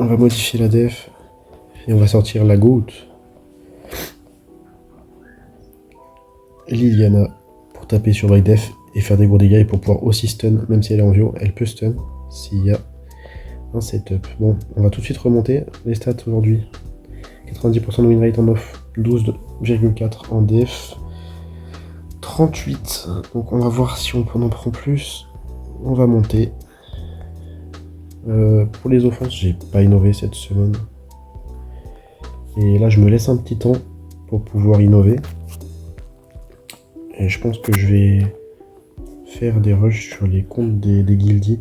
On va modifier la def et on va sortir la goutte. Liliana pour taper sur my def et faire des gros dégâts et pour pouvoir aussi stun, même si elle est en vio, elle peut stun s'il y a un setup. Bon, on va tout de suite remonter les stats aujourd'hui. 90% de win rate en off, 12,4 en def, 38. Donc on va voir si on en prend plus. On va monter. Pour les offenses, j'ai pas innové cette semaine. Et là, je me laisse un petit temps pour pouvoir innover. Et je pense que je vais faire des rushs sur les comptes des guildies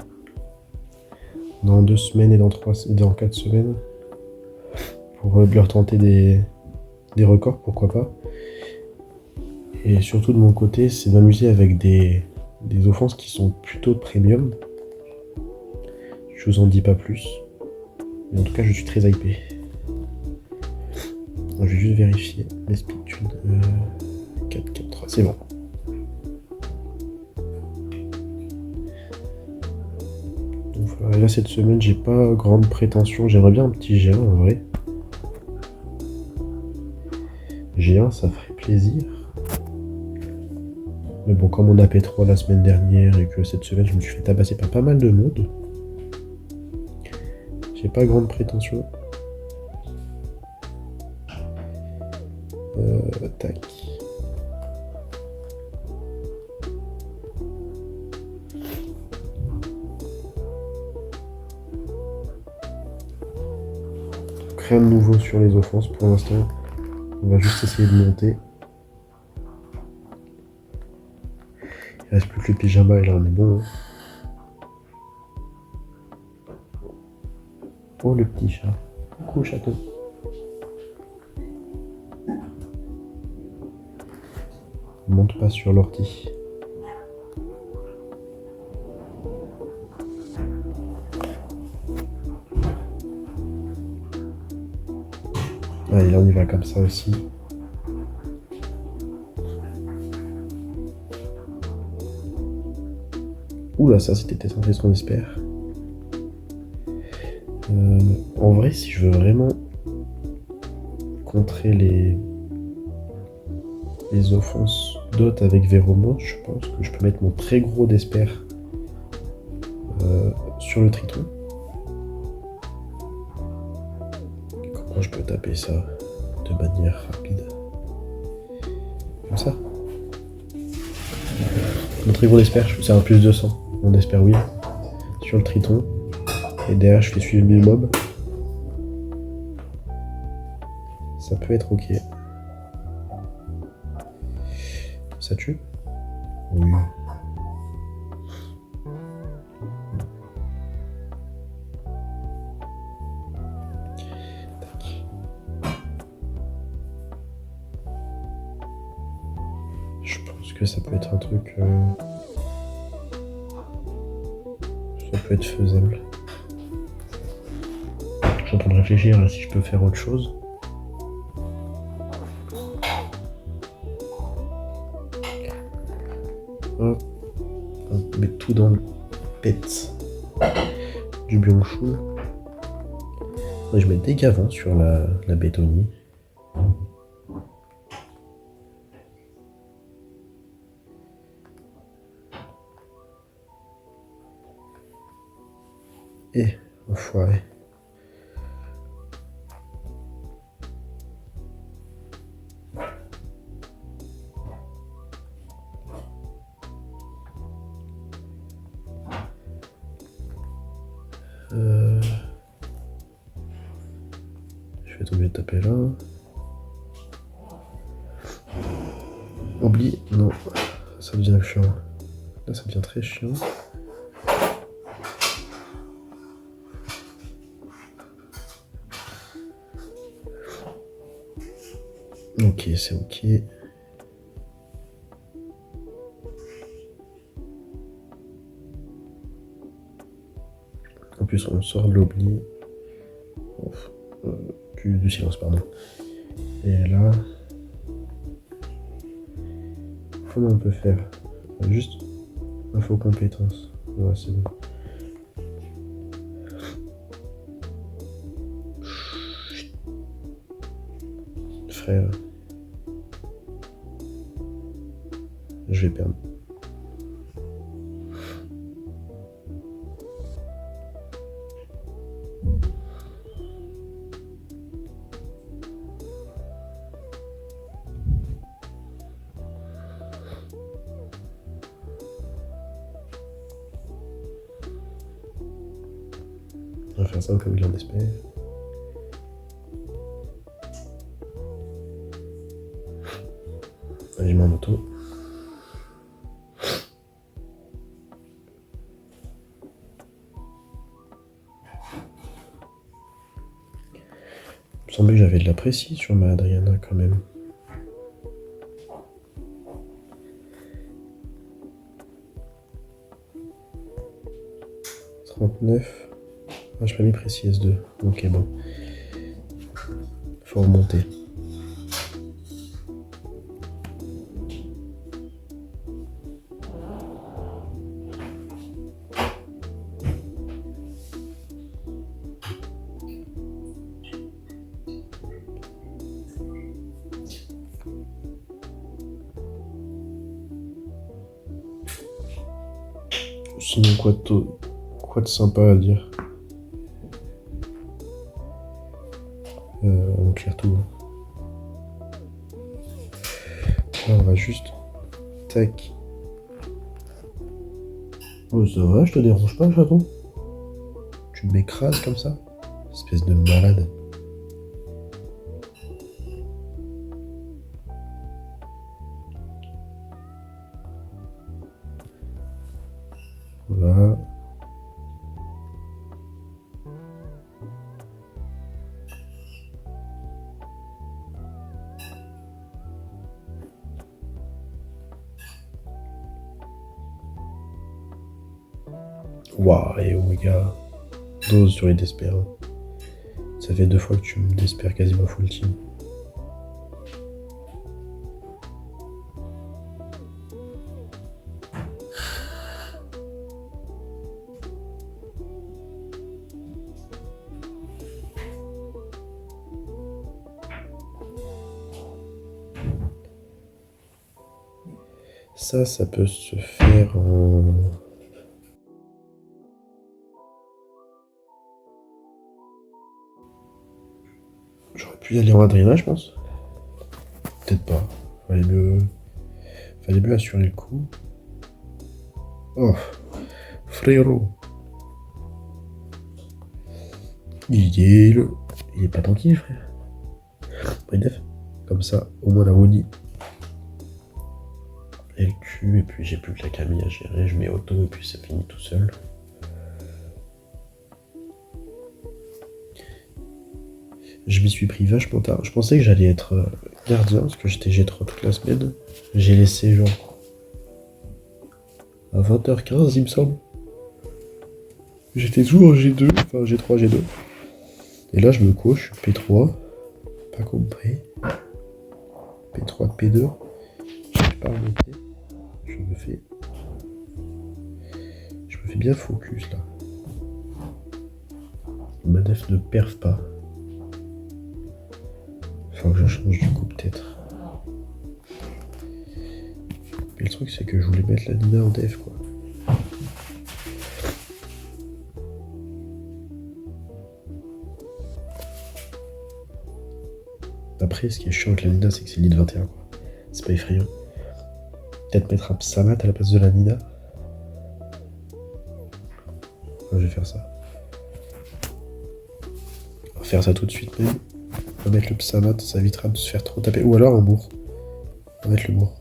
dans 2 semaines et dans 4 semaines pour leur tenter des records, pourquoi pas. Et surtout de mon côté, c'est d'amuser avec des offenses qui sont plutôt premium. Je vous en dis pas plus. Mais en tout cas, je suis très hypé. Je vais juste vérifier mes speedtunes. 4, 4, 3, c'est bon. Donc, là, cette semaine, j'ai pas grande prétention. J'aimerais bien un petit G1 en vrai. G1, ça ferait plaisir. Mais bon, comme on a P3 la semaine dernière et que cette semaine, je me suis fait tabasser par pas mal de monde. J'ai pas grande prétention. Tac. Rien de nouveau sur les offenses pour l'instant. On va juste essayer de monter. Il reste plus que le pyjama et là on est bon. Oh le petit chat. Coucou chaton. On monte pas sur l'ortie. Allez, là on y va comme ça aussi. Oula, ça c'était censé ce qu'on espère. En vrai, si je veux vraiment contrer les offenses d'hôtes avec Véromon, je pense que je peux mettre mon très gros d'espère sur le triton. Comment je peux taper ça de manière rapide? Comme ça. Mon très gros d'espère, c'est un plus 200. Mon espère oui. Sur le triton. Et derrière, je fais suivre mes mobs. Ça peut être ok. Ça tue? Oui. Tac. Je pense que ça peut être un truc... Ça peut être faisable. Je suis en train de réfléchir à si je peux faire autre chose. Hop. On met tout dans le pet du Byung-Chul. Je mets des gavants sur la bétonie. Et enfoiré. Je vais être obligé de taper là. Oublie, non, ça devient chiant. Là, ça devient très chiant. Ok, c'est ok. En plus, on sort de l'oubli. Du silence, pardon. Et là, comment on peut faire? Juste info compétences. Ouais, c'est bon. frère. Je vais perdre. On va faire ça comme il en espère. Allez, je mets en auto. Il me semblait que j'avais de la précise sur ma Adriana quand même. « 39. Ah, j'ai pas mis précis S2. Ok, bon. Faut remonter. Sinon, quoi de sympa à dire? On claire tout. Là, on va juste... Tac. Oh, ça va, je te dérange pas, chaton? Tu m'écrases comme ça? Espèce de malade. Voilà. Waouh, et oh gars, dose sur les despères. Ça fait 2 fois que tu me despères quasiment full team. Ça peut se faire en... J'aurais pu y aller en Adriana, je pense. Peut-être pas. Fallait mieux assurer le coup. Oh, frérot. Il est pas tranquille, frère. Bref, comme ça, au moins la Woni. Et le cul, et puis j'ai plus que la Camille à gérer. Je mets auto, et puis ça finit tout seul. Je m'y suis pris vachement tard. Je pensais que j'allais être gardien, parce que j'étais G3 toute la semaine. J'ai laissé genre à 20h15, il me semble. J'étais toujours G2, enfin G3, G2. Et là, je me couche, P3, pas compris. P3, P2. J'arrive pas à remonter. Je me fais bien focus là. Ma def ne perf pas. Faut que je change du coup peut-être. Mais le truc c'est que je voulais mettre la Nina en def quoi. Après ce qui est chiant avec la Nina c'est que c'est lead 21 quoi. C'est pas effrayant. Peut-être mettre un Psamat à la place de la Nina. Ouais, je vais faire ça. On va faire ça tout de suite même. On va mettre le Psamat, ça évitera de se faire trop taper. Ou alors un bourg. On va mettre le bourg.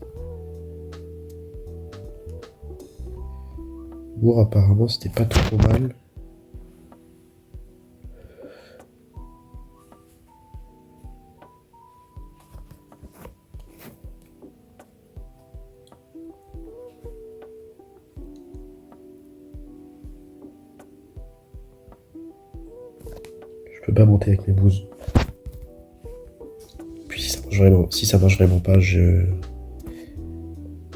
Bourg apparemment c'était pas trop mal. Je peux pas monter avec mes bouses. Puis si ça marche vraiment pas, je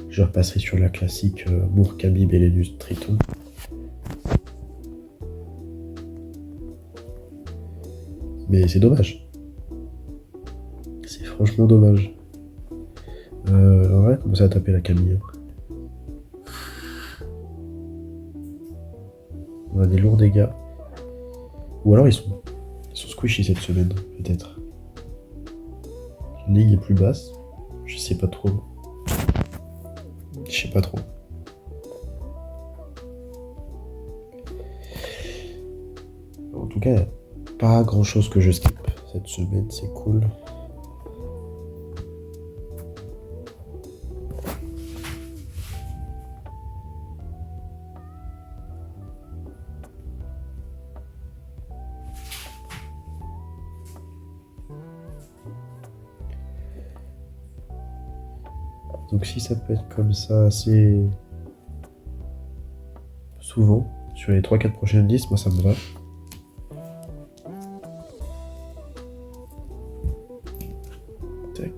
repasserai sur la classique Bourg, Khabib, Belenus, Triton. Mais c'est dommage. C'est franchement dommage. On va commencer à taper la Camille. On a des lourds dégâts. Ou alors ils sont squishy cette semaine, peut-être. La ligue est plus basse. Je sais pas trop. Je sais pas trop. En tout cas, pas grand chose que je skip cette semaine, c'est cool. Donc si ça peut être comme ça assez souvent, sur les 3-4 prochaines listes, moi ça me va. Tac.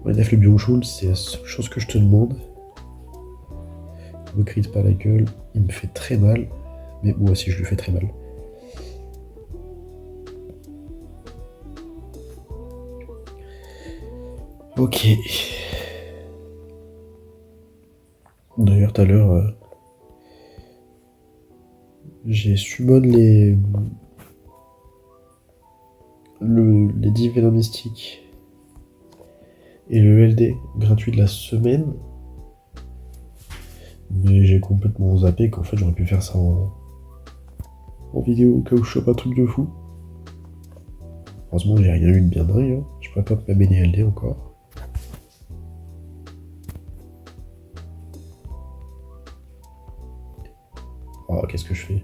Ouais, Def le Byung-chul, c'est la seule chose que je te demande. Ne me crie pas la gueule, il me fait très mal, mais moi aussi je lui fais très mal. Ok. D'ailleurs, tout à l'heure, j'ai summon les 10 Venom mystiques et le LD gratuit de la semaine. Mais j'ai complètement zappé qu'en fait j'aurais pu faire ça en vidéo au cas où je chope un truc de fou. Heureusement, j'ai rien eu de bien dingue. Hein. Je pourrais pas me les LD encore. Oh, qu'est-ce que je fais?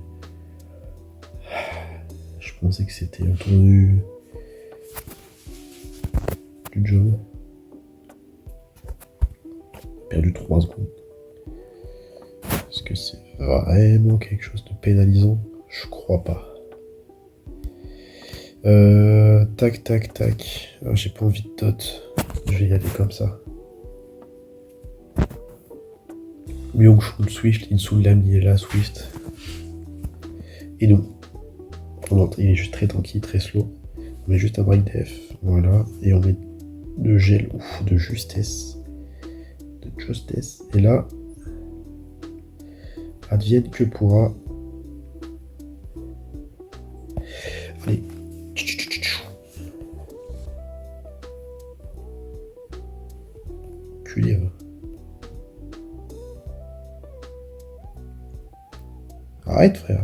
Je pensais que c'était autour du job. Perdu 3 secondes. Est-ce que c'est vraiment quelque chose de pénalisant? Je crois pas. Tac, tac, tac. Ah, j'ai pas envie de dot. Je vais y aller comme ça. Byung-chul, Swift, Insulam, il est là, Swift. Et nous. Il est juste très tranquille, très slow. On met juste un break def. Voilà. Et on met de gel. Ouf, de justesse. De justesse. Et là, advienne que pourra. Allez. Cuivre. Arrête, frère.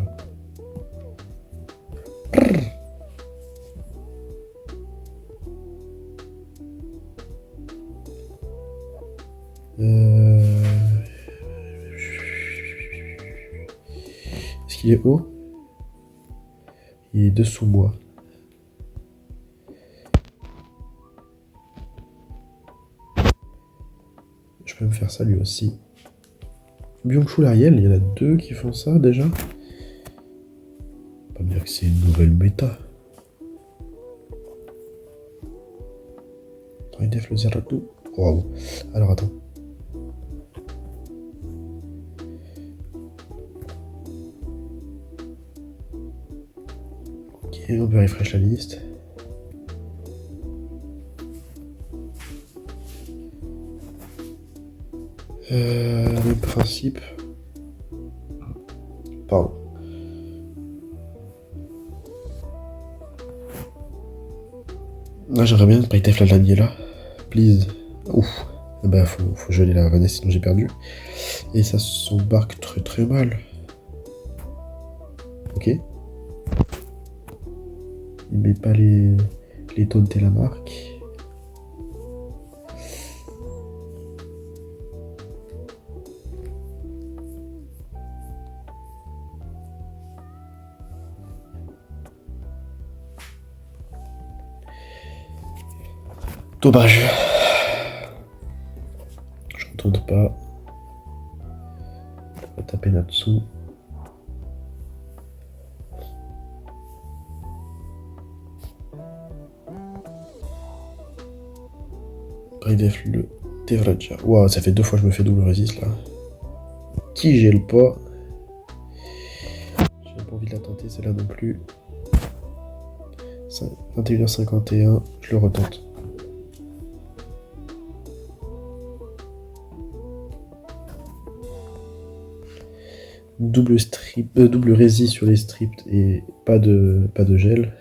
Est-ce qu'il est haut? Il est dessous moi. Je peux me faire ça lui aussi. Byung-chul Ariel, il y en a 2 qui font ça déjà. Pas me dire que c'est une nouvelle méta. Def le Zeratou. Waouh. Alors attends. Ok, on peut refresh la liste. Même principe. Pardon. Ah, j'aimerais bien pas Def la Daniela. Please. Ouf. Bah faut geler la Vanessa sinon j'ai perdu. Et ça s'embarque très très mal. Ok. Il met pas les taunter la marque. Dommage. Je ne tente pas. On va taper là-dessous. Bref, le Tevraja. Waouh, ça fait 2 fois que je me fais double résiste là. Qui gèle pas. J'ai pas envie de la tenter, celle-là non plus. 21h51, je le retente. Double strip, double résist sur les strips et pas de gel.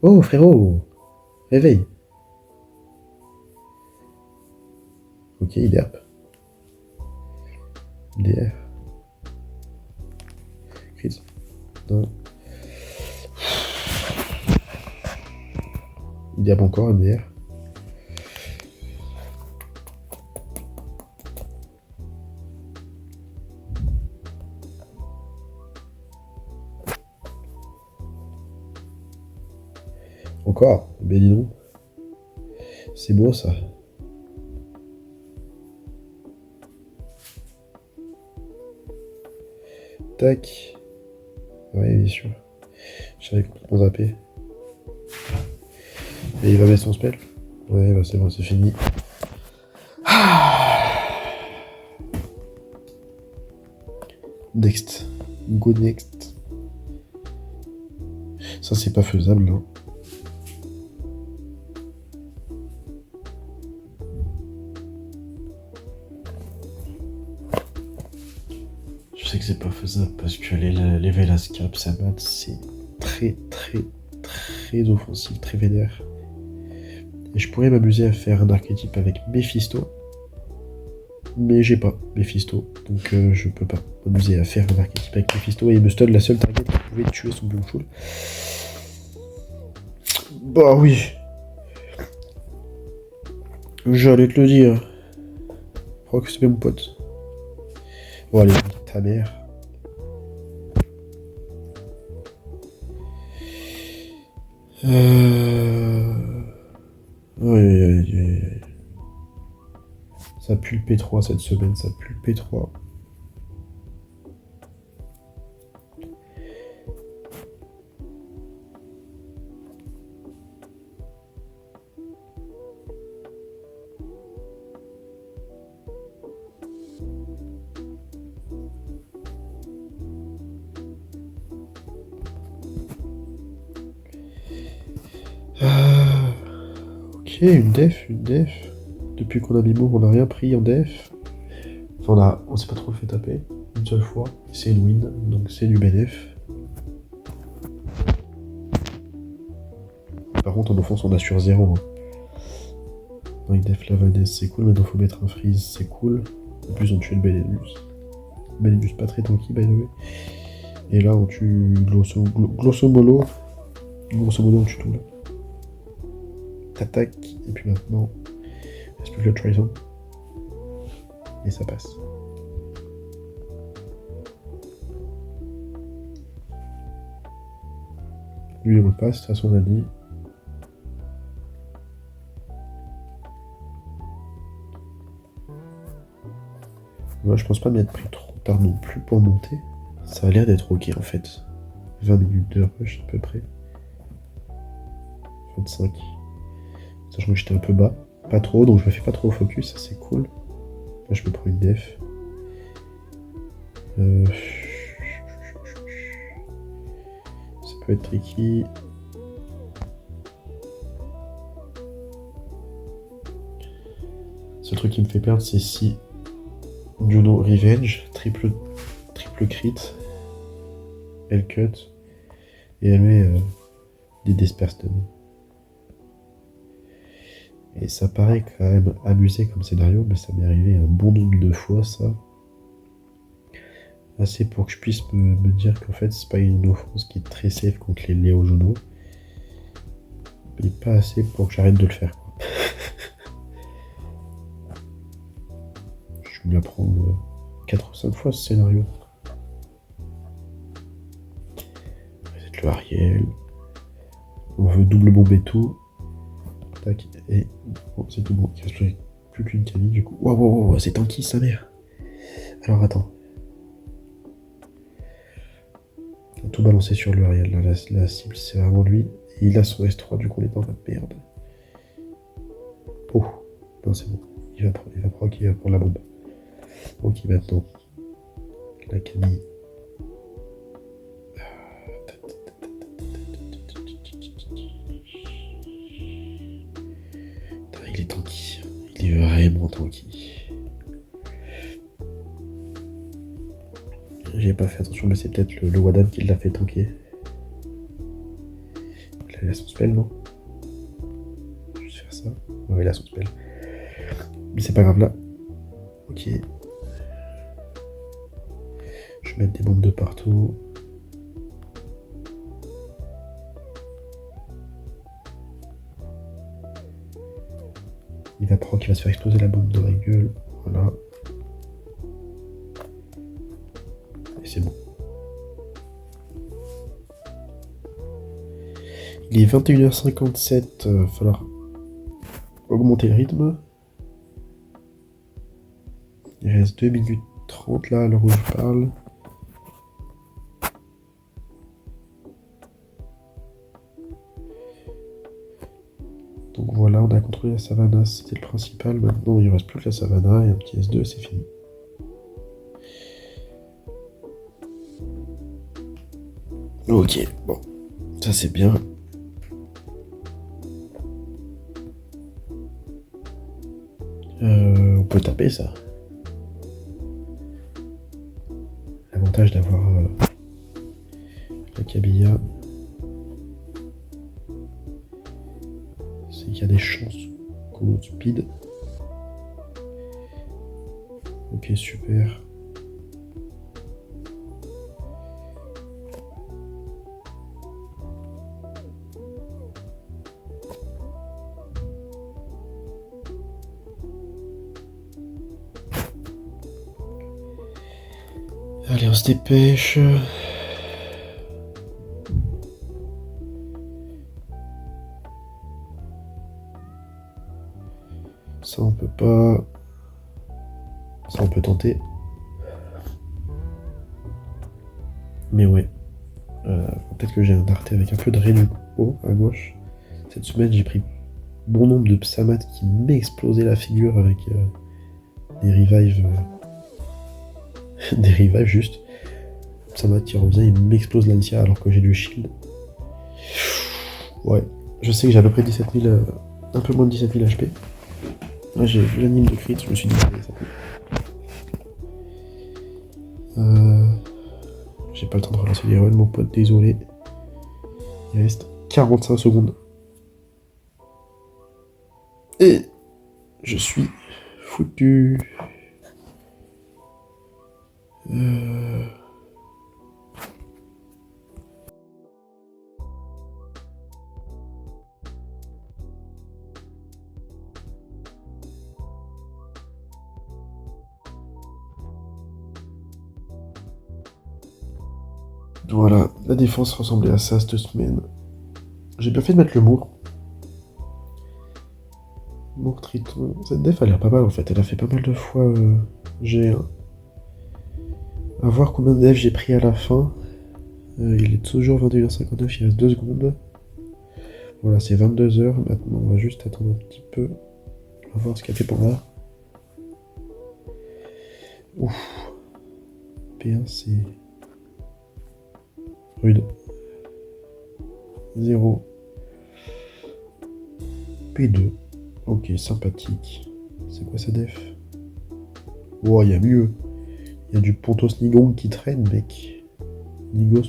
Oh frérot, réveille. Ok, il derp. DR. Crise. Non. Il derp encore, MDR. Encore, ben dis donc. C'est beau ça. Tac. Ouais, bien sûr. J'avais complètement zappé. Et il va mettre son spell. Ouais, bah c'est bon, c'est fini. Next. Go next. Ça, c'est pas faisable, non. Je sais que c'est pas faisable parce que les Velascap, ça bat, c'est très offensif, très vénère. Et je pourrais m'amuser à faire un archétype avec Mephisto. Mais j'ai pas Mephisto, donc je peux pas m'amuser à faire un archétype avec Mephisto et il me stun la seule target qui pouvait tuer son Bloomful. Bah oui. J'allais te le dire. Je crois que c'est mon pote. Bon allez, ta mère. Ouais. Ça pue le P3 cette semaine, ça pue le P3. Ok, une def. Depuis qu'on a mis move, on n'a rien pris en def. Enfin, on s'est pas trop fait taper une seule fois. C'est une win, donc c'est du BDF. Par contre, en offense, on assure 0. Avec def Lavaldes, c'est cool. Maintenant, faut mettre un freeze, c'est cool. En plus, on tue le Belenus. Belenus pas très tanky, by the way. Et là, on tue grosso modo, on tue tout là. T'attaques, et puis maintenant, il reste plus que le Trison. Et ça passe. Lui, on passe, de toute façon, on a dit. Moi, je pense pas m'y être pris trop tard non plus pour monter. Ça a l'air d'être ok en fait. 20 minutes de rush à peu près. 25. Sachant que j'étais un peu bas. Pas trop, donc je me fais pas trop focus, ça c'est cool. Là je me prends une def. Ça peut être tricky. Ce truc qui me fait perdre, c'est si Juno Revenge, triple crit, elle cut, et elle met des Desperstun. Et ça paraît quand même amusé comme scénario, mais ça m'est arrivé un bon nombre de fois, ça. Assez pour que je puisse me dire qu'en fait, c'est pas une offense qui est très safe contre les Léo Juno. Mais pas assez pour que j'arrête de le faire, quoi. Je vais me la prendre 4 ou 5 fois ce scénario. Reset le Ariel. On veut double bomber tout. Tac, et bon, c'est tout bon. Il reste plus qu'une Camille du coup. Wow, c'est tanky sa mère. Alors attends. On va tout balancer sur le Ariel. Là, la cible, c'est vraiment lui. Et il a son S3, du coup, on est dans la merde. Oh, non, c'est bon. Il va prendre la bombe. Ok, maintenant. La Camille. tanky. Il est vraiment tanky. J'ai pas fait attention, mais c'est peut-être le Wadam qui l'a fait tanker. Là, il a son spell, non? Je vais juste faire ça. Ouais, il a son spell. Mais c'est pas grave là. Ok. Je vais mettre des bombes de partout. Il va proc, il va se faire exploser la bombe dans la gueule. Voilà. Et c'est bon. Il est 21h57. Il va falloir augmenter le rythme. Il reste 2 minutes 30 là à l'heure où je parle. Donc voilà, on a contrôlé la savannah, c'était le principal. Maintenant, il ne reste plus que la savannah et un petit S2, c'est fini. Ok, bon, ça c'est bien. On peut taper ça. L'avantage d'avoir la cabilla, c'est qu'il y a des chances qu'on speed. Ok, super. Allez, on se dépêche. Ça, on peut pas. Ça, on peut tenter. Mais ouais. Peut-être que j'ai un darté avec un peu de Renouveau à gauche. Cette semaine, j'ai pris bon nombre de Psamat qui m'explosaient la figure avec des revives. Des revives juste. Psamat qui revient, il m'explose l'Alicia alors que j'ai du shield. Ouais. Je sais que j'ai à peu près 17 000. Un peu moins de 17 000 HP. Là, j'ai l'anime de crit, je me suis dit. J'ai pas le temps de relancer les runs, mon pote, désolé. Il reste 45 secondes. Et je suis foutu. Voilà, la défense ressemblait à ça cette semaine. J'ai bien fait de mettre le Mour. Mour Triton. Cette def a l'air pas mal en fait, elle a fait pas mal de fois G1. À voir combien de def j'ai pris à la fin. Il est toujours 21h59, il reste 2 secondes. Voilà, c'est 22h. Maintenant, on va juste attendre un petit peu. On va voir ce qu'a fait Panda. Ouf. P1, c'est rude. 0. P2. Ok, sympathique. C'est quoi sa def? Oh, il y a mieux. Il y a du Pontos Nigong qui traîne, mec. Nigos.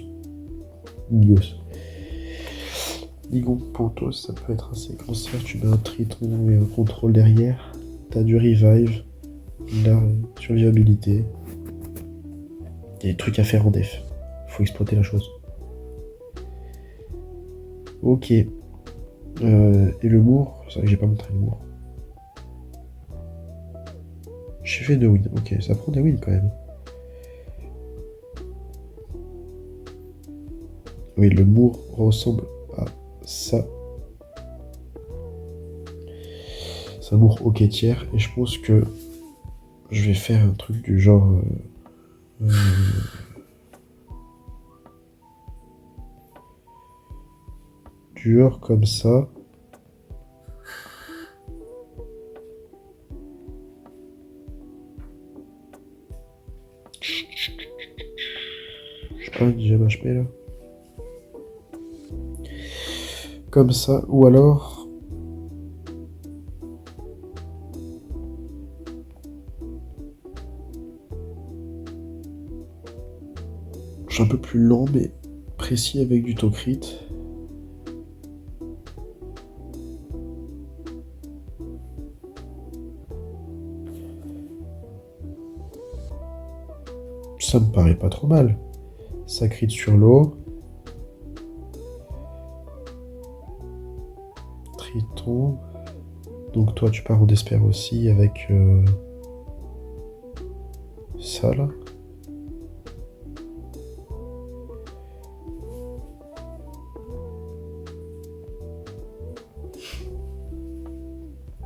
Nigong Pontos, ça peut être un séquenceur. Tu mets un Triton et un contrôle derrière. T'as du revive. La survivabilité. Il y a des trucs à faire en def. Faut exploiter la chose. Ok. Et le Mour, c'est vrai que j'ai pas montré le Mour. J'ai fait 2 wins. Ok, ça prend des wins quand même. Oui, le Mour ressemble à ça. C'est un Mour ok tiers. Et je pense que je vais faire un truc du genre... dur comme ça. Je sais pas, une gemme HP là. Comme ça, ou alors un peu plus lent mais précis avec du taux crit. Ça me paraît pas trop mal. Ça crit sur l'eau. Triton. Donc toi tu pars au Despair aussi avec ça là.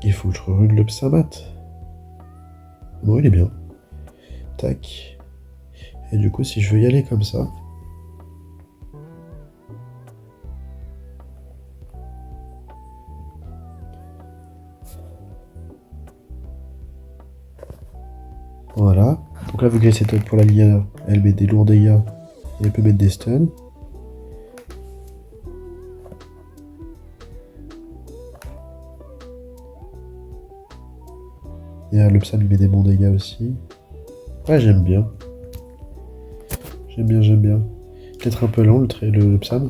Il faut que je rerune le Psamat. Bon, il est bien. Tac. Et du coup, si je veux y aller comme ça... Voilà. Donc là, vu que j'ai setup pour la Liana, elle met des lourds dégâts et elle peut mettre des stuns. Et le Psam, il met des bons dégâts aussi. Ouais, j'aime bien. J'aime bien, j'aime bien. Peut-être un peu lent, le Psam.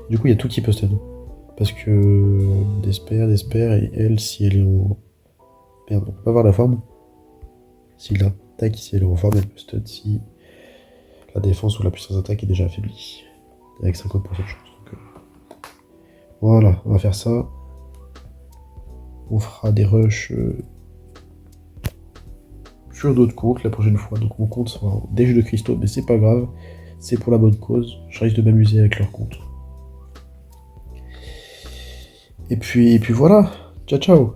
Du coup, il y a tout qui peut stun. Parce que Despair, et elle, si elle est en... Merde, on peut pas voir la forme. Si là, tac, si elle est en forme, elle peut stun si la défense ou la puissance d'attaque est déjà affaiblie. Avec 50% de chance. Donc, voilà, on va faire ça. On fera des rushs sur d'autres comptes la prochaine fois. Donc mon compte sera des jeux de cristaux, mais c'est pas grave. C'est pour la bonne cause. Je risque de m'amuser avec leur compte. Et puis voilà. Ciao ciao.